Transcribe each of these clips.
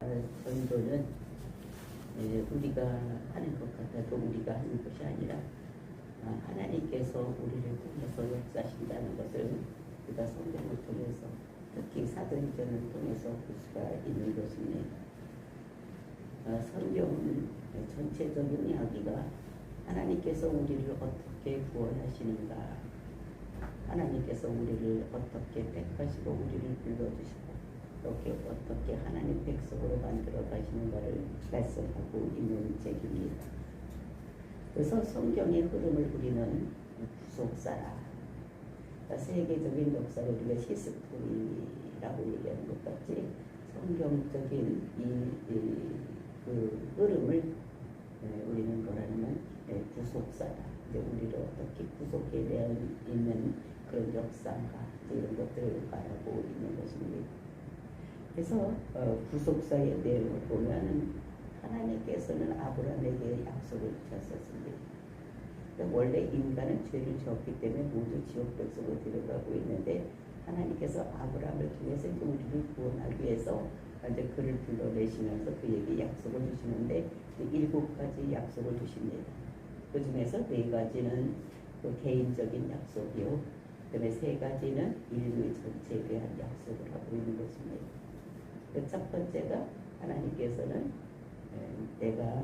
전도는 우리가 하는 것 같아도 우리가 하는 것이 아니라 하나님께서 우리를 통해서 역사하신다는 것을 우리가 성경을 통해서 특히 사도행전을 통해서 볼 수가 있는 것입니다. 성경은 전체적인 이야기가 하나님께서 우리를 어떻게 구원하시는가, 하나님께서 우리를 어떻게 택하시고 우리를 불러주시고 어떻게 하나님 백성으로 만들어 가시는가를 말씀하고 있는 책입니다. 그래서 성경의 흐름을 우리는 구속사라, 세계적인 역사를 우리가 히스토리라고 얘기하는 것 같이 성경적인 그 흐름을 우리는 뭐라면 구속사다. 이제 우리를 어떻게 구속해 내야 있는 그런 역사인가 이런 것들을 바라보고 있는 것입니다. 그래서 구속사의 내용을 보면 하나님께서는 아브라함에게 약속을 주셨습니다. 원래 인간은 죄를 지었기 때문에 모두 지옥 백성으로 들어가고 있는데 하나님께서 아브라함을 통해서 우리를 구원하기 위해서 이제 그를 불러내시면서 그에게 약속을 주시는데 7가지 약속을 주십니다. 그 중에서 4가지는 그 개인적인 약속이요, 그다음에 3가지는 인류 전체에 대한 약속을 하고 있는 것입니다. 그 첫 번째가 하나님께서는 내가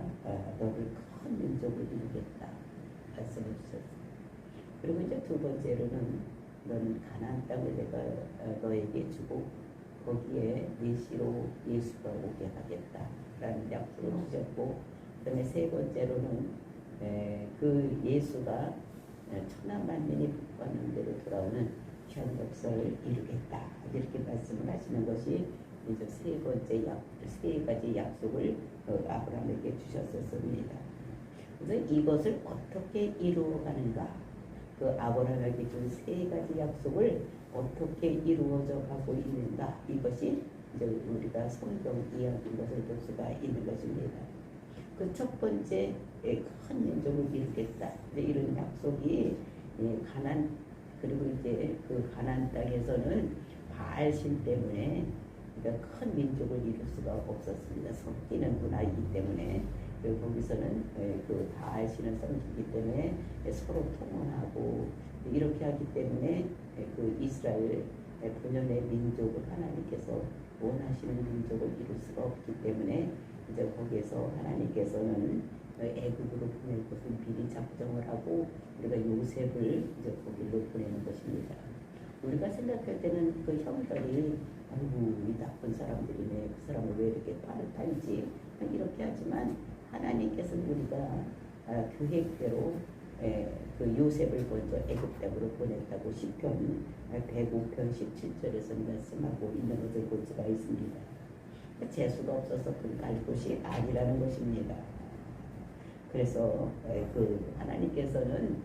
너를 큰 민족을 이루겠다 말씀해 주셨습니다. 그리고 이제 두 번째로는 너는 가나안 땅을 내가 너에게 주고 거기에 메시로 예수가 오게 하겠다라는 약속을 주셨고, 그다음에 세 번째로는 그 예수가 천하 만민이 복받는 대로 돌아오는 귀한 역사를 이루겠다 이렇게 말씀을 하시는 것이 이제 세 가지 약속을 아브라함에게 주셨었습니다. 그래서 이것을 어떻게 이루어가는가, 그 아브라함에게 준 3가지 약속을 어떻게 이루어져 가고 있는가, 이것이 이제 우리가 성경 이야기인 것을 볼 수가 있는 것입니다. 그 첫 번째 큰 민족을 이루겠다 이런 약속이 가나안, 그리고 이제 그 가나안 땅에서는 바알신 때문에 그러니까 큰 민족을 이룰 수가 없었습니다. 섞이는 문화이기 때문에 거기서는 그 바알신을 섬기기 때문에 서로 통혼하고 이렇게 하기 때문에 그 이스라엘 본연의 민족을 하나님께서 원하시는 민족을 이룰 수가 없기 때문에 이제 거기에서 하나님께서는 애국으로 보낼 것을 미리 작정을 하고 우리가 요셉을 이제 거기로 보내는 것입니다. 우리가 생각할 때는 그 형들이 아이고 이 나쁜 사람들이네, 그 사람을 왜 이렇게 팔지 이렇게 하지만 하나님께서는 우리가 계획대로 그 요셉을 먼저 애굽 땅으로 보냈다고 시편 105편 17절에서 말씀하고 있는 것을 볼 수가 있습니다. 재수가 없어서 갈 곳이 아니라는 것입니다. 그래서 그 하나님께서는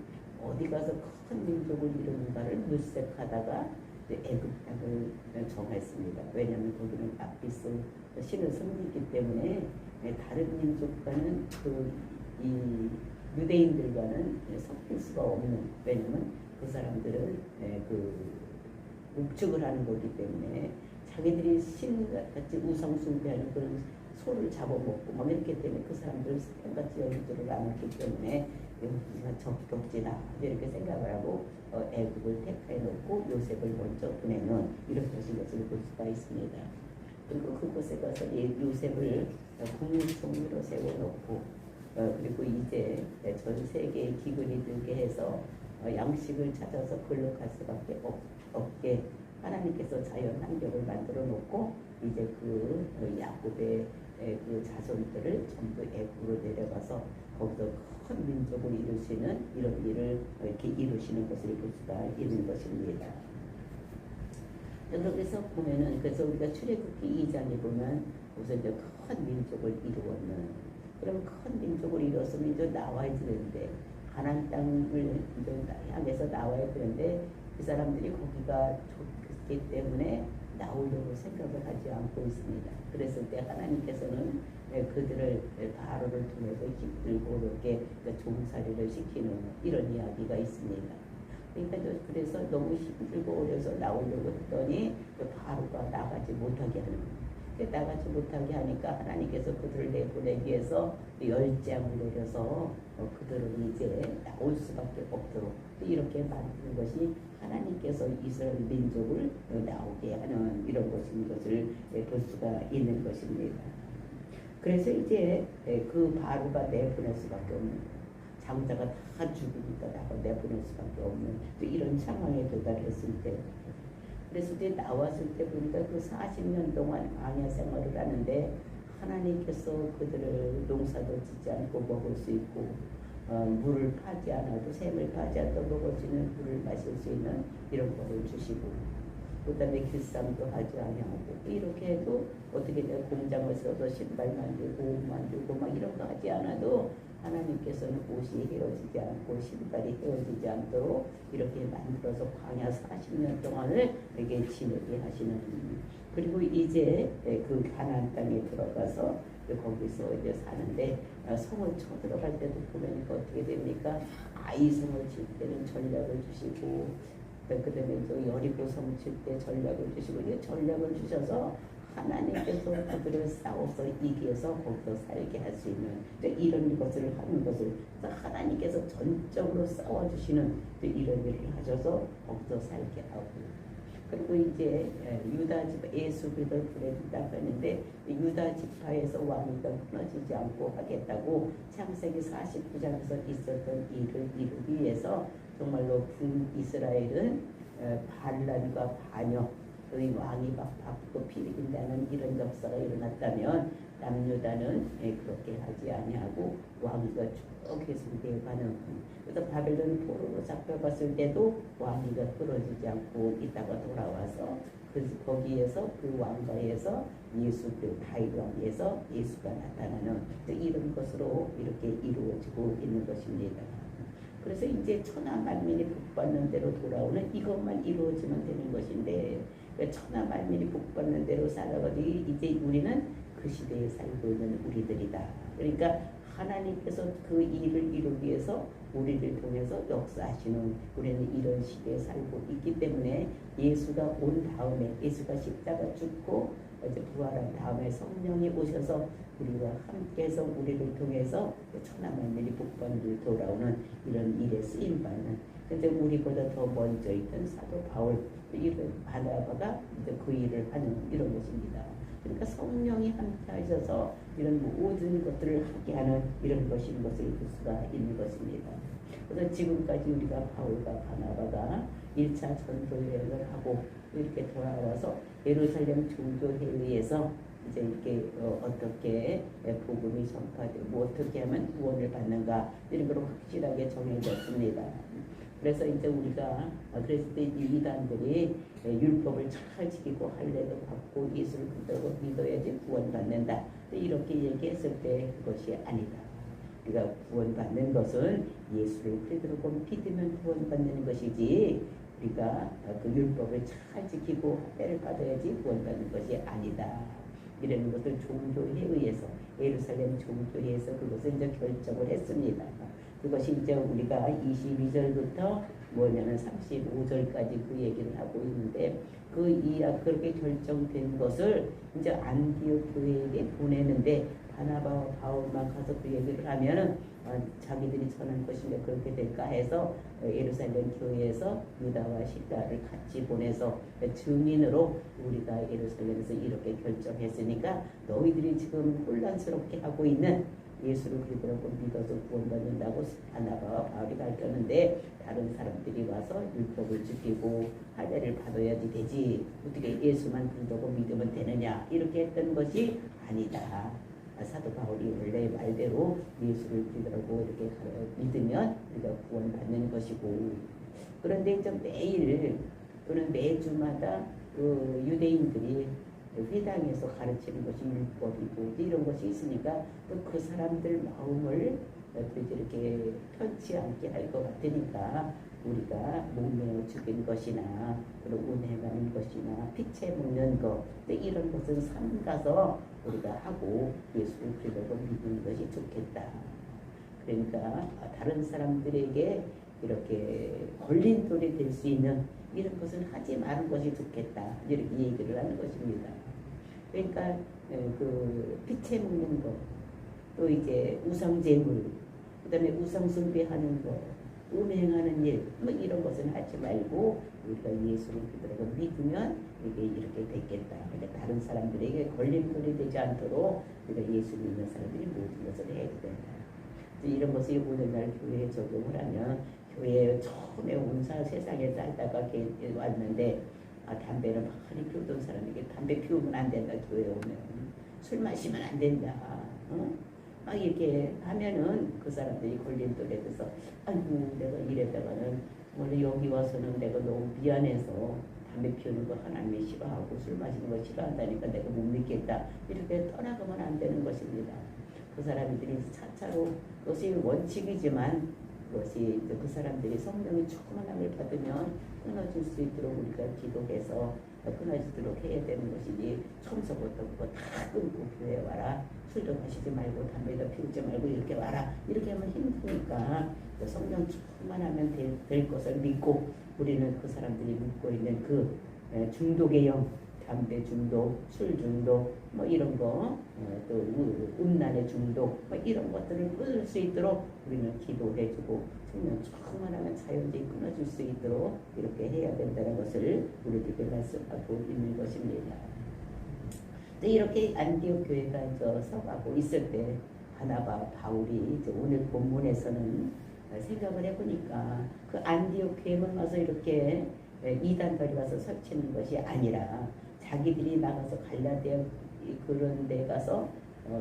어디 가서 큰 민족을 이루는가를 물색하다가 애굽 땅을 정했습니다. 왜냐하면 거기는 아비스 신을 섬기기 때문에 다른 민족과는 이 유대인들과는 섞일 수가 없는, 왜냐하면 그 사람들은 그 묵축을 하는 거기 때문에 자기들이 신같이 우상 숭배하는 그런 소를 잡아먹고 막 이렇기 때문에 그 사람들 사람같이 여기들을 않았기 때문에 여기가 적격지다 이렇게 생각을 하고 애국을 택해 놓고 요셉을 먼저 보내는 이런 것을 볼 수가 있습니다. 그리고 그곳에 가서 요셉을 국립총리로 세워놓고 그리고 이제 전 세계에 기근이 들게 해서 양식을 찾아서 걸로 갈 수밖에 없게 하나님께서 자연 환경을 만들어 놓고 이제 그 야곱의 그 자손들을 전부 애굽으로 내려가서 거기서 큰 민족을 이루시는 이런 일을 이렇게 이루시는 것을 볼 수가 있는 것입니다. 그래서 보면은 그래서 우리가 출애굽기 2장에 보면 우선 이제 큰 민족을 이루었는, 그럼 큰 민족을 이루었으면 이제 나와야 되는데 가나안 땅을 이제 향해서 나와야 되는데 그 사람들이 거기가 좋기 때문에 나오려고 생각을 하지 않고 있습니다. 그랬을 때 하나님께서는 그들을 바로를 통해서 힘들고 이렇게 종살이를 시키는 이런 이야기가 있습니다. 그러니까 그래서 너무 힘들고 어려서 나오려고 했더니 바로가 나가지 못하게 하는 거예요. 나가지 못하게 하니까 하나님께서 그들을 내보내기 위해서 열장을 내려서 그들은 이제 나올 수밖에 없도록 이렇게 만드는 것이 하나님께서 이스라엘 민족을 나오게 하는 이런 것인 것을 볼 수가 있는 것입니다. 그래서 이제 그 바로가 내보낼 수밖에 없는, 장자가 다 죽으니까 내보낼 수밖에 없는 이런 상황에 도달했을 때, 그래서 이제 나왔을 때 보니까 그 40년 동안 광야 생활을 하는데 하나님께서 그들을 농사도 짓지 않고 먹을 수 있고 물을 파지 않아도, 샘을 파지 않아도 먹을 수 있는 물을 마실 수 있는 이런 거를 주시고, 그 다음에 길쌈도 하지 아니하고, 이렇게 해도 어떻게 내가 공장을 써서 신발 만들고 옷 만들고 막 이런 거 하지 않아도 하나님께서는 옷이 헤어지지 않고 신발이 헤어지지 않도록 이렇게 만들어서 광야 40년 동안을 이렇게 지내게 하시는. 그리고 이제 그 가나안 땅에 들어가서 거기서 이제 사는데 성을 쳐 들어갈 때도 보니까 어떻게 됩니까? 이 성을 칠 때는 전략을 주시고, 그 다음에 또 여리고 성 칠 때 전략을 주시고, 이제 전략을 주셔서 하나님께서 그들을 싸워서 이겨서 거기서 살게 할 수 있는 이런 것을 하는 것을, 하나님께서 전적으로 싸워주시는 이런 일을 하셔서 거기서 살게 하고, 그리고 이제 유다 지파, 예수 그리스도를 보내준다고 했는데 유다 지파에서 왕위가 끊어지지 않고 하겠다고 창세기 49장에서 있었던 일을 이루기 위해서 정말로 북이스라엘은 반란과 반역, 왕이 막 바꾸고 피리긴다는 이런 역사가 일어났다면 남유다는 그렇게 하지 아니하고 왕위가 쭉 계승되어 가는. 그래서 바벨론 포로로 잡혀갔을 때도 왕위가 끊어지지 않고 있다가 돌아와서 거기에서 그 왕가에서 예수, 그 다윗 왕에서 예수가 나타나는 이런 것으로 이렇게 이루어지고 있는 것입니다. 그래서 이제 천하 만민이 복받는 대로 돌아오는, 이것만 이루어지면 되는 것인데 천하 만민이 복받는 대로 살아가지 이제 우리는 그 시대에 살고 있는 우리들이다. 그러니까 하나님께서 그 일을 이루기 위해서 우리를 통해서 역사하시는, 우리는 이런 시대에 살고 있기 때문에 예수가 온 다음에, 예수가 십자가 죽고 이제 부활한 다음에 성령이 오셔서 우리와 함께해서 우리를 통해서 천하 만민이 복받는 대로 돌아오는 이런 일에 쓰임받는, 근데 우리보다 더 먼저 있던 사도 바울, 이런 바나바가 이제 그 일을 하는 이런 것입니다. 그러니까 성령이 함께 하셔서 이런 모든 것들을 하게 하는 이런 것인 것을 볼 수가 있는 것입니다. 그래서 지금까지 우리가 바울과 바나바가 1차 전도 여행을 하고 이렇게 돌아와서 예루살렘 종교회의에서 이제 이렇게 어떻게 복음이 전파되고 어떻게 하면 구원을 받는가, 이런 걸 확실하게 정해졌습니다. 그래서 이제 우리가 그랬을 때 이단들이 율법을 잘 지키고 할례도 받고 예수를 믿어야지 구원받는다, 이렇게 얘기했을 때 그것이 아니다. 우리가 구원받는 것은 예수를 그리스도로 믿으면 구원받는 것이지, 우리가 그 율법을 잘 지키고 할례를 받아야지 구원받는 것이 아니다. 이런 것을 종교에 의해서, 예루살렘 종교회에서 그것을 이제 결정을 했습니다. 그것이 이제 우리가 22절부터 뭐냐면 35절까지 그 얘기를 하고 있는데, 그렇게 결정된 것을 이제 안디옥 교회에게 보내는데, 바나바와 바울만 가서 그 얘기를 하면은 자기들이 전한 것인데 그렇게 될까 해서 예루살렘 교회에서 유다와 실라를 같이 보내서 증인으로 우리가 예루살렘에서 이렇게 결정했으니까 너희들이 지금 혼란스럽게 하고 있는 예수를 그리스도라고 믿어서 구원받는다고 바나바와 바울이 가르쳤는데, 다른 사람들이 와서 율법을 지키고 할례를 받아야지 되지, 어떻게 예수만 그리스도고 믿으면 되느냐, 이렇게 했던 것이 아니다. 사도 바울이 원래 말대로 예수를 그리스도라고 이렇게 믿으면 우리가 구원받는 것이고, 그런데 이제 매일 또는 매주마다 그 유대인들이 회당에서 가르치는 것이 율법이고 이런 것이 있으니까 또 그 사람들 마음을 이렇게 편치 않게 할 것 같으니까 우리가 목매어 죽인 것이나 그리고 운행하는 것이나 피채 먹는 것, 이런 것은 삼가서 우리가 하고 예수를 그리스도로 믿는 것이 좋겠다. 그러니까 다른 사람들에게 이렇게 걸림돌이 될 수 있는 이런 것은 하지 마는 것이 좋겠다, 이렇게 얘기를 하는 것입니다. 그러니까 그 피채 먹는 거, 또 이제 우상제물, 그다음에 우상숭배하는 거, 음행하는 일, 뭐 이런 것은 하지 말고 우리가 예수를 그대로 믿으면 이게 이렇게 됐겠다. 그러니까 다른 사람들에게 걸림돌이 되지 않도록 우리가 예수 믿는 사람들이 모든 것을 해야 된다. 이런 것이 오늘날 교회에 적용을 하면 교회에 처음에 온 세상에 살다가 왔는데 담배를 많이 피우던 사람에게 담배 피우면 안 된다. 교회에 오면 술 마시면 안 된다. 막 이렇게 하면은 그 사람들이 걸림돌에 돼서 아이고 내가 이랬다가는 원래 여기 와서는 내가 너무 미안해서 담배 피우는 거 하나님이 싫어하고 술 마시는 거 싫어한다니까 내가 못 믿겠다. 이렇게 떠나가면 안 되는 것입니다. 그 사람들이 차차로 그것이 원칙이지만 그것이 그 사람들이 성령의 충만함을 받으면 끊어질 수 있도록 우리가 기도해서 끊어지도록 해야 되는 것이지 처음서부터 그거 다 끊고 교회에 와라. 술도 마시지 말고 담배도 피우지 말고 이렇게 와라. 이렇게 하면 힘드니까 성령 충만하면 될 것을 믿고 우리는 그 사람들이 묻고 있는 그 중독의 영, 담배 중독, 술 중독, 뭐 이런 거, 또 음란의 중독, 뭐 이런 것들을 끊을 수 있도록 우리는 기도해주고 성령 충만하면 자연히 끊어질 수 있도록 이렇게 해야 된다는 것을 우리들에게 말씀하고 있는 것입니다. 이렇게 안디옥 교회가 이제 서가고 있을 때 바나바, 바울이 이제 오늘 본문에서는 생각을 해보니까 그 안디옥 교회만 와서 이렇게 이단들이 와서 설치는 것이 아니라 자기들이 나가서 갈라디아 그런 데 가서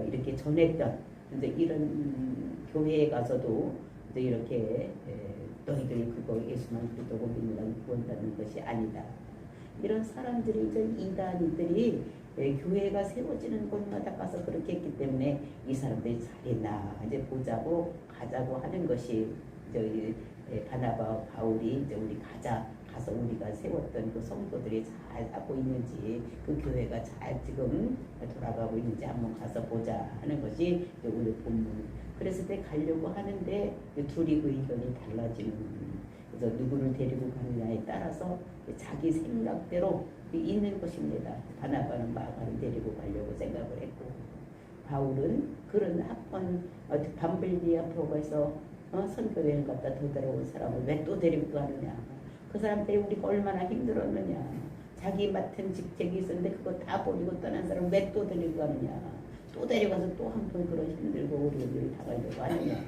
이렇게 전했던 이제 이런 교회에 가서도 이제 이렇게 너희들 그거 예수만 그리스도고 믿는다고 구원받는 것이 아니다. 이런 사람들이 이제 이단이들이 교회가 세워지는 곳마다 가서 그렇게 했기 때문에 이 사람들이 잘했나 이제 보자고 가자고 하는 것이 이제 바나바 바울이 이제 우리 가서 우리가 세웠던 그 성도들이 잘 하고 있는지 그 교회가 잘 지금 돌아가고 있는지 한번 가서 보자 하는 것이 오늘 본문. 그래서 때 가려고 하는데 둘이 그 의견이 달라지는. 그래서 누구를 데리고 가느냐에 따라서 자기 생각대로 있는 것입니다. 바나바는 마가를 데리고 가려고 생각을 했고 바울은 그런 학번 밤블리아 프로가에서 선교여행 갔다 되돌아온 사람을 왜 또 데리고 가느냐. 그 사람 때문에 우리가 얼마나 힘들었느냐. 자기 맡은 직책이 있었는데 그거 다 버리고 떠난 사람 왜 또 데리고 가느냐. 또 데려가서 또 한 번 그런 힘들고 우리를 당하려고 하느냐.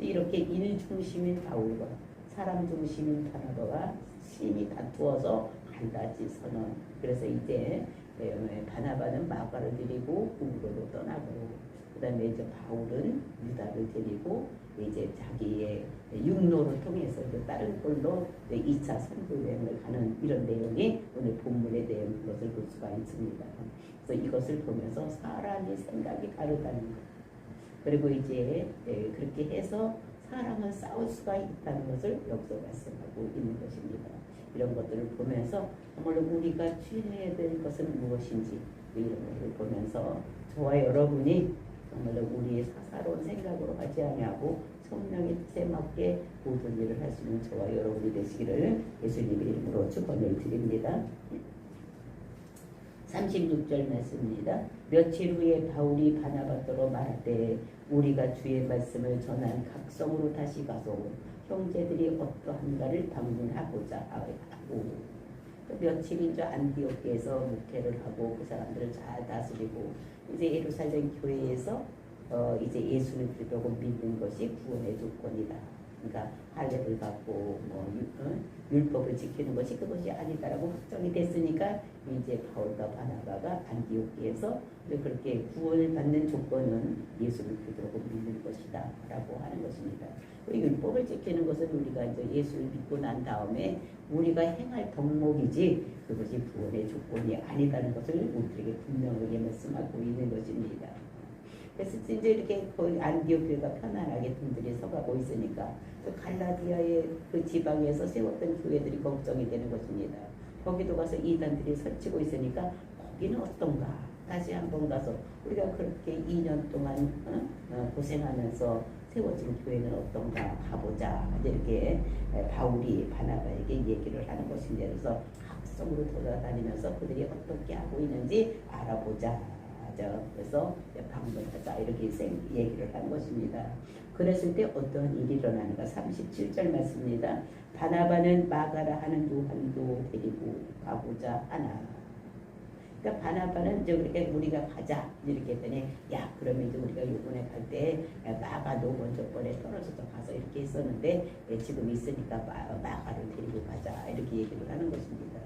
이렇게 일 중심인 바울과 사람 중심인 바나바가 심히 다투어서 갈라지 선언. 그래서 이제 바나바는 마가를 데리고 우로로 떠나고 그 다음에 이제 바울은 유다를 데리고 이제 자기의 육로를 통해서 다른 꼴로 2차 선교여행을 가는 이런 내용이 오늘 본문에 대한 것을 볼 수가 있습니다. 그래서 이것을 보면서 사람의 생각이 다르다는 것. 그리고 이제 그렇게 해서 사람은 싸울 수가 있다는 것을 여기서 말씀하고 있는 것입니다. 이런 것들을 보면서 정말 우리가 취해야 될 것은 무엇인지 이런 것을 보면서 저와 여러분이 정말 우리의 사사로운 생각으로 하지 아니하고 성령의 뜻에 맞게 모든 일을 할 수 있는 저와 여러분이 되시기를 예수님의 이름으로 축원을 드립니다. 36절 말씀입니다. 며칠 후에 바울이 바나바더러 말하되 우리가 주의 말씀을 전한 각성으로 다시 가서 형제들이 어떠한가를 방문하고자 하고 며칠인 줄 안디옥에서 목회를 하고 그 사람들을 잘 다스리고 이제 예루살렘 교회에서 이제 예수를 그리스도고 믿는 것이 구원의 조건이다. 그러니까 할례를 받고 율법을 지키는 것이 그것이 아니다라고 확정이 됐으니까 이제 바울과 바나바가 안디옥에서 그렇게 구원을 받는 조건은 예수를 그리스도고 믿는 것이다라고 하는 것입니다. 율법을 지키는 것은 우리가 이제 예수를 믿고 난 다음에 우리가 행할 덕목이지 그것이 구원의 조건이 아니다는 것을 우리에게 분명하게 말씀하고 있는 것입니다. 그래서 이제 이렇게 거의 안디옥 교회가 편안하게 분들이 서가고 있으니까 그 갈라디아의 그 지방에서 세웠던 교회들이 걱정이 되는 것입니다. 거기도 가서 이단들이 설치고 있으니까 거기는 어떤가? 다시 한번 가서 우리가 그렇게 2년 동안 고생하면서 세워진 교회는 어떤가 가보자. 이렇게 바울이 바나바에게 얘기를 하는 것입니다. 그래서 속으로 돌아다니면서 그들이 어떻게 하고 있는지 알아보자. 그래서 방문하자 이렇게 얘기를 한 것입니다. 그랬을 때 어떤 일이 일어나는가 37절 말씀입니다. 바나바는 마가라 하는 요한도 데리고 가고자 하나. 그러니까 바나바는 이제 그렇게 우리가 가자 이렇게 했더니 야 그러면 이제 우리가 요번에 갈 때 마가도 먼저 번에 떨어져서 가서 이렇게 했었는데 지금 있으니까 마가를 데리고 가자 이렇게 얘기를 하는 것입니다.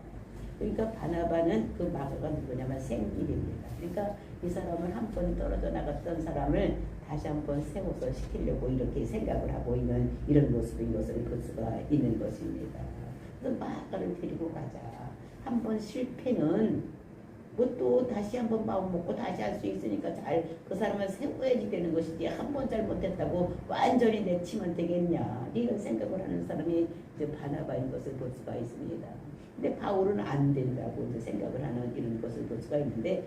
그러니까 바나바는 그 마가가 누구냐면 생길입니다. 그러니까 이 사람을 한 번 떨어져 나갔던 사람을 다시 한번 세워서 시키려고 이렇게 생각을 하고 있는 이런 모습인 것을 볼 수가 있는 것입니다. 그래서 마가를 데리고 가자. 한 번 실패는 뭐 또 다시 한번 마음 먹고 다시 할 수 있으니까 잘 그 사람을 세워야지 되는 것이지 한 번 잘못했다고 완전히 내치면 되겠냐 이런 생각을 하는 사람이 이제 바나바인 것을 볼 수가 있습니다. 근데 바울은 안 된다고 이제 생각을 하는 이런 것을 볼 수가 있는데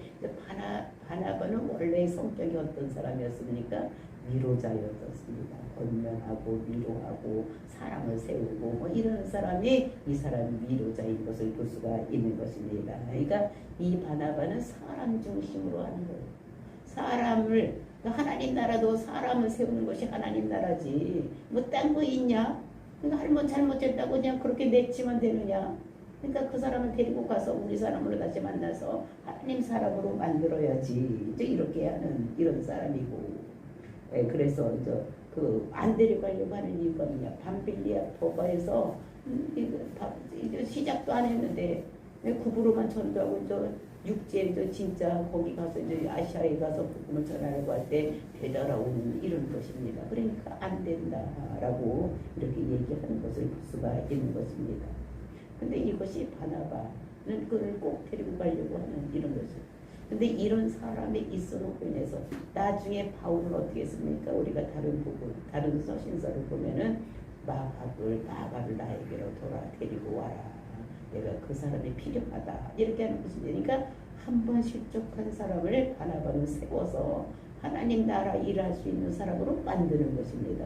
바나바는 원래 성격이 어떤 사람이었습니까? 위로자였습니다. 권면하고 위로하고 사람을 세우고 뭐 이런 사람이 이 사람이 위로자인 것을 볼 수가 있는 것입니다. 그러니까 이 바나바는 사람 중심으로 하는 거예요. 사람을 하나님 나라도 사람을 세우는 것이 하나님 나라지 뭐 딴 거 있냐? 그러니까 한 번 잘못했다고 그냥 그렇게 내치면 되느냐? 그러니까 그 사람을 데리고 가서 우리 사람으로 다시 만나서 하나님 사람으로 만들어야지 이제 이렇게 하는 이런 사람이고 그래서 이제 안 데려가려고 하는 이유가 뭐냐? 밤빌리아 포가에서 이제 시작도 안 했는데 구부로만 전도하고 이제 육지에 진짜 거기 가서 이제 아시아에 가서 복음을 전하려고 할 때 되돌아오는 이런 것입니다. 그러니까 안 된다라고 이렇게 얘기하는 것을 볼 수가 있는 것입니다. 근데 이것이 바나바는 그를 꼭 데리고 가려고 하는 이런 것이에요. 근데 이런 사람이 있어놓고 인해서 나중에 바울은 어떻게 했습니까? 우리가 다른 서신서를 보면은 마가를 나에게로 데리고 와라. 내가 그 사람이 필요하다. 이렇게 하는 것입니다. 그러니까 한 번 실족한 사람을 바나바는 세워서 하나님 나라 일할 수 있는 사람으로 만드는 것입니다.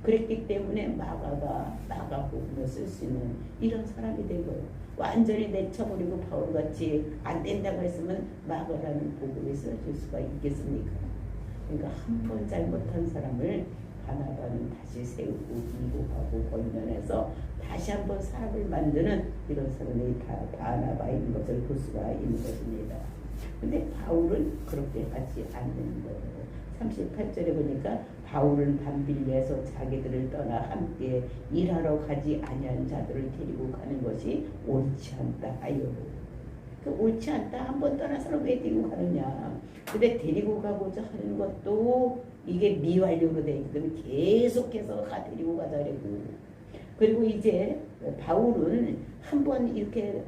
그랬기 때문에 마가 복음을 쓸 수 있는 이런 사람이 된 거예요. 완전히 내쳐버리고 바울같이 안 된다고 했으면 마가라는 복음이 쓰여질 수가 있겠습니까? 그러니까 한 번 잘못한 사람을 바나바는 다시 세우고 위로하고 권면해서 다시 한번 사람을 만드는 이런 사람이 바나바인 것을 볼 수가 있는 것입니다. 근데 바울은 그렇게 하지 않는 거예요. 38절에 보니까 바울은 밤빌리에서 자기들을 떠나 함께 일하러 가지 아니한 자들을 데리고 가는 것이 옳지 않다 하여. 옳지 않다. 한 번 떠나서는 왜 데리고 가느냐. 근데 데리고 가고자 하는 것도 이게 미완료로 되어 있기 때문에 계속해서 데리고 가자려고. 그리고 이제 바울은 한 번 이렇게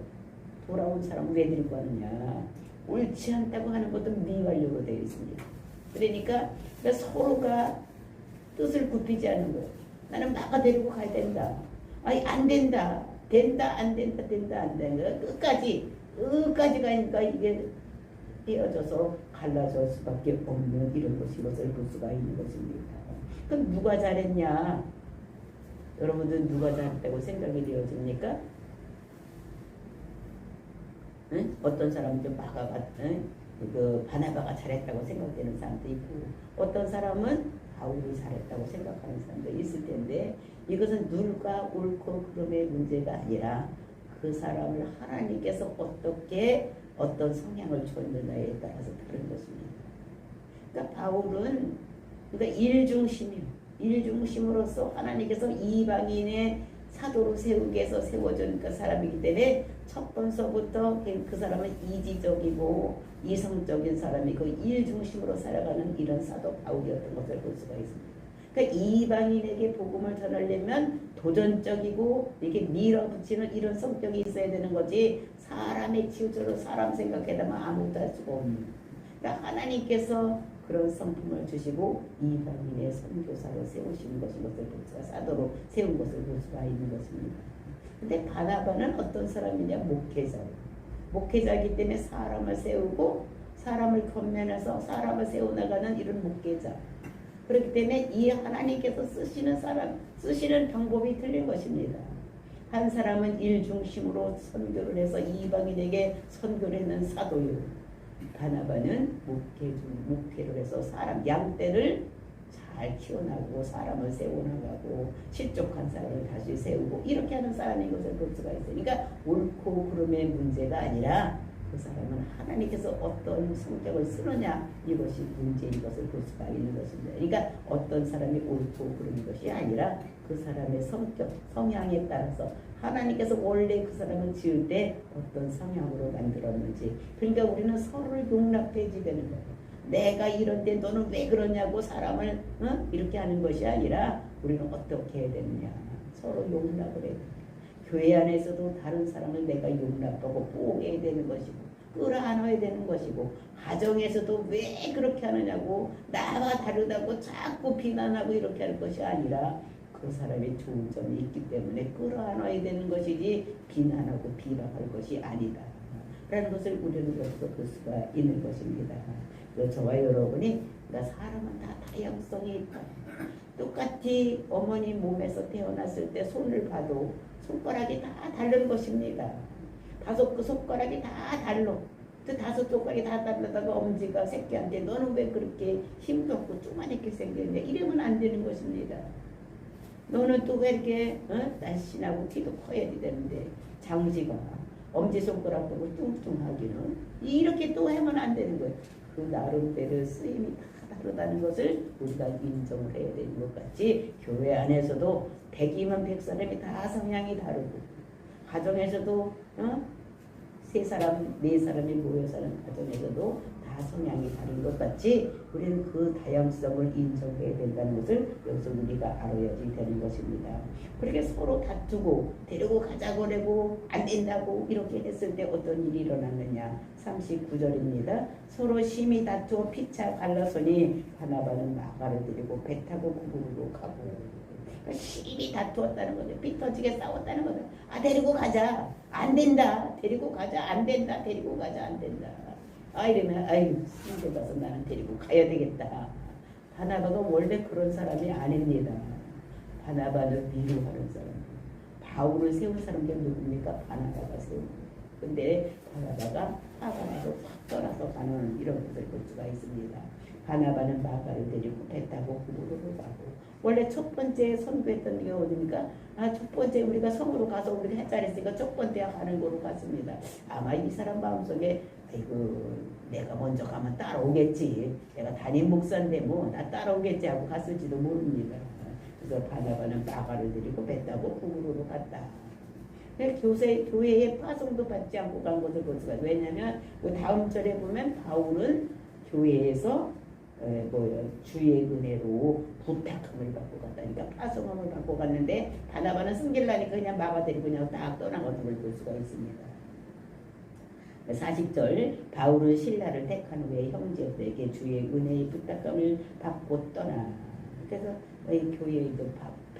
돌아온 사람을 왜 데리고 가느냐. 옳지 않다고 하는 것도 미완료로 되어 있습니다. 그러니까 서로가 뜻을 굽히지 않는 거예요. 나는 마가 데리고 가야 된다. 아니 안 된다. 된다 안 된다 된다 안 된다. 끝까지 가니까 이게 떼어져서 갈라질 수밖에 없는 이런 것을 볼 수가 있는 것입니다. 그럼 누가 잘했냐? 여러분들 누가 잘했다고 생각이 되어집니까? 응? 어떤 사람은 좀 바나바가 잘했다고 생각되는 사람도 있고 어떤 사람은 바울이 잘했다고 생각하는 사람도 있을 텐데 이것은 누가 옳고 그름의 문제가 아니라 그 사람을 하나님께서 어떻게 어떤 성향을 줬느냐에 따라서 다른 것입니다. 그러니까 바울은 일중심으로서 하나님께서 이방인의 사도로 세우기 위해서 세워준 그 사람이기 때문에 첫 번서부터 그 사람은 이지적이고 이성적인 사람이고 일중심으로 살아가는 이런 사도 바울이었던 것을 볼 수가 있습니다. 그러니까 이방인에게 복음을 전하려면 도전적이고 이렇게 밀어붙이는 이런 성격이 있어야 되는 거지 사람의 치우쳐서 사람 생각해다만 아무것도 할 수가 없는. 그러니까 하나님께서 그런 성품을 주시고 이방인의 선교사로 세우시는 것을 볼 수가 사도로 세운 것을 볼 수가 있는 것입니다. 근데 바나바는 어떤 사람이냐? 목회자이기 때문에 사람을 세우고 사람을 권면해서 사람을 세워나가는 이런 목회자. 그렇기 때문에 이 하나님께서 쓰시는 방법이 틀린 것입니다. 한 사람은 일 중심으로 선교를 해서 이방인에게 선교를 했는 사도요. 바나바는 목회를 해서 사람 양떼를 잘 키워나가고 사람을 세워나가고 실족한 사람을 다시 세우고 이렇게 하는 사람인 것을 볼 수가 있어요. 그러니까 옳고 그름의 문제가 아니라 그 사람은 하나님께서 어떤 성격을 쓰느냐 이것이 문제인 것을 볼 수가 있는 것입니다. 그러니까 어떤 사람이 옳고 그른 것이 아니라 그 사람의 성격, 성향에 따라서 하나님께서 원래 그 사람을 지을 때 어떤 성향으로 만들었는지 그러니까 우리는 서로를 용납해 주는 거예요. 내가 이런데 너는 왜 그러냐고 사람을 이렇게 하는 것이 아니라 우리는 어떻게 해야 되느냐 서로 용납을 해야 돼요. 교회 안에서도 다른 사람을 내가 용납하고 보호해야 되는 것이고 끌어안아야 되는 것이고 가정에서도 왜 그렇게 하느냐고 나와 다르다고 자꾸 비난하고 이렇게 할 것이 아니라 그 사람의 좋은 점이 있기 때문에 끌어안아야 되는 것이지 비난하고 비방할 것이 아니다 라는 것을 우리는 여기서 볼 수가 있는 것입니다. 저와 여러분이 사람은 다 다양성이 있다. 똑같이 어머니 몸에서 태어났을 때 손을 봐도 손가락이 다 다른 것입니다. 5 손가락이 다 달라. 그 5 손가락이 다 다르다가 엄지가 새끼한테 너는 왜 그렇게 힘도 없고 쪼만하게 생겼냐 이러면 안 되는 것입니다. 너는 또 왜 이렇게 날씬하고 키도 커야 되는데 장지가 엄지손가락 보고 뚱뚱하기는 이렇게 또 하면 안 되는 거예요. 그 나름대로 쓰임이 다 다르다는 것을 우리가 인정을 해야 되는 것 같이 교회 안에서도 100이면 100사람이 다 성향이 다르고 가정에서도 3사람, 4사람이 모여 사는 가정에서도 다 성향이 다른 것 같이 우리는 그 다양성을 인정해야 된다는 것을 여기서 우리가 알아야지 되는 것입니다. 그렇게 서로 다투고 데리고 가자고 그러고 안 된다고 이렇게 했을 때 어떤 일이 일어났느냐 39절입니다. 서로 심히 다투어 피차 갈라서니 바나바는 마가를 데리고 배 타고 구부로 가고 심히 다투었다는 거죠. 피 터지게 싸웠다는 거죠. 데리고 가자. 안 된다. 데리고 가자. 안 된다. 데리고 가자. 안 된다. 이러면 신세 가서 나는 데리고 가야 되겠다. 바나바가 원래 그런 사람이 아닙니다. 바나바는 위로하는 사람. 바울을 세운 사람들 누굽니까? 바나바가 세운 거예요. 근데 바나바가 화가 나서 확 떠나서 가는 이런 것을 볼 수가 있습니다. 바나바는 마가를 데리고 배 타고 구부로로 가고 원래 첫 번째 선교했던 게 어디입니까? 첫 번째 우리가 성으로 가서 우리가 해자랬으니까 첫 번째 가는 거로 갔습니다. 아마 이 사람 마음속에 내가 먼저 가면 따라오겠지. 내가 담임 목사인데 뭐 나 따라오겠지 하고 갔을지도 모릅니다. 그래서 바나바는 마가를 데리고 배 타고 구부로로 갔다. 교회에 파송도 받지 않고 간 것을 볼 수가 있어요. 왜냐하면 다음 절에 보면 바울은 교회에서 주의 은혜로 부탁함을 받고 갔다. 그러니까 파송함을 받고 갔는데 바나바는 숨기려니까 그냥 마가 데리고 그냥 딱 떠난 것을 볼 수가 있습니다. 40절 바울은 신라를 택한 후에 형제들에게 주의 은혜의 부탁함을 받고 떠나. 그래서 교회에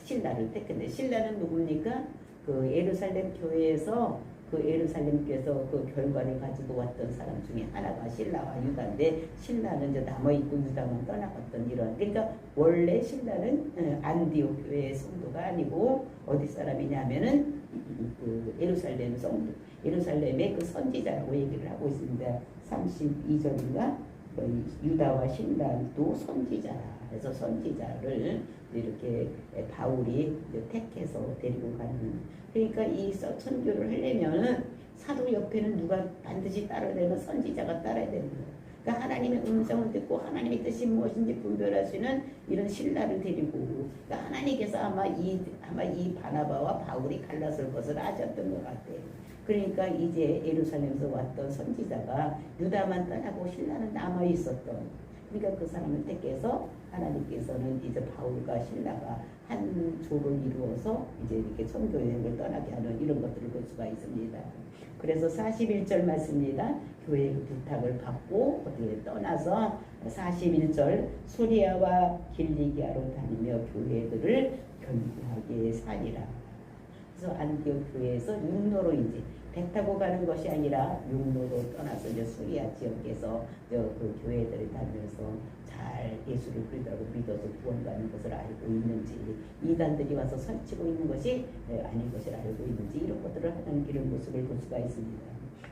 신라를 택했는데 신라는 누굽니까? 그 예루살렘 교회에서 그 예루살렘께서 그 결과를 가지고 왔던 사람 중에 하나가 신라와 유다인데 신라는 이제 남아있고 유다만 떠나갔던 이런 그러니까 원래 신라는 안디옥 교회의 성도가 아니고 어디 사람이냐면은 그 예루살렘 성도 예루살렘의 그 선지자라고 얘기를 하고 있습니다. 32절인가 유다와 신라도 선지자라 그래서 선지자를 이렇게 바울이 택해서 데리고 가는 그러니까 이 선교를 하려면 사도 옆에는 누가 반드시 따라야 되면 선지자가 따라야 되는 거예요. 그러니까 하나님의 음성을 듣고 하나님의 뜻이 무엇인지 분별할 수 있는 이런 신라를 데리고 그러니까 하나님께서 아마 이 바나바와 바울이 갈랐을 것을 아셨던 것 같아요. 그러니까 이제 예루살렘에서 왔던 선지자가 유다만 떠나고 신라는 남아 있었던 그러니까 그 사람을 택해서 하나님께서는 이제 바울과 신라가 한 조를 이루어서 이제 이렇게 선교 여행을 떠나게 하는 이런 것들을 볼 수가 있습니다. 그래서 41절 말씀입니다. 교회의 부탁을 받고 어디에 떠나서 41절 수리아와 길리기아로 다니며 교회들을 견고하게 사니라. 그래서 안디옥 교회에서 육로로 이제 배 타고 가는 것이 아니라 육로로 떠나서 이제 수리아 지역에서 그 교회들을 다니면서 잘 예수를 그리스도라고 믿어서 구원받는 것을 알고 있는지, 이단들이 와서 설치고 있는 것이 아닌 것을 알고 있는지, 이런 것들을 하는 이런 모습을 볼 수가 있습니다.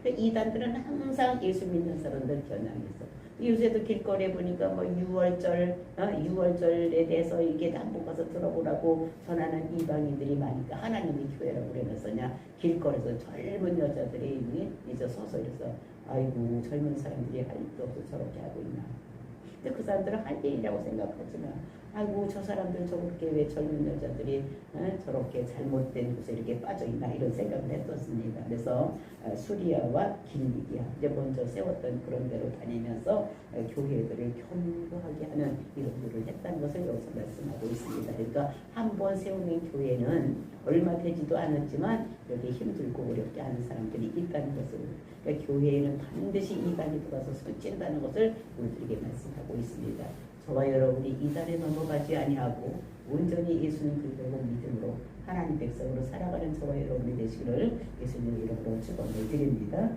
이단들은 항상 예수 믿는 사람들 겨냥해서, 요새도 길거리에 보니까 뭐 6월절에 대해서 이게 한번 가서 들어보라고 전하는 이방인들이 많으니까 하나님의 교회라고 그러면서냐, 길거리에서 젊은 여자들이 이제 서서 이래서 아이고 젊은 사람들이 할 일도 없어 저렇게 하고 있나. 근데 그 사람들은 할 일이라고 생각하지만, 아이고 저 사람들 저렇게 왜 젊은 여자들이 저렇게 잘못된 곳에 이렇게 빠져있나, 이런 생각을 했었습니다. 그래서 수리아와 길리기아 이제 먼저 세웠던 그런 데로 다니면서 교회들을 견고하게 하는 이런 일을 했다는 것을 여기서 말씀하고 있습니다. 그러니까 한 번 세우는 교회는 얼마 되지도 않았지만 여기 힘들고 어렵게 하는 사람들이 있다는 것을, 그러니까 교회에는 반드시 이단이 들어와서 설친다는 것을 우리들에게 말씀하고 있습니다. 저와 여러분이 이단에 넘어가지 아니하고 온전히 예수님 그리스도를 믿음으로 하나님 백성으로 살아가는 저와 여러분이 되시기를 예수님 이름으로 축원을 드립니다.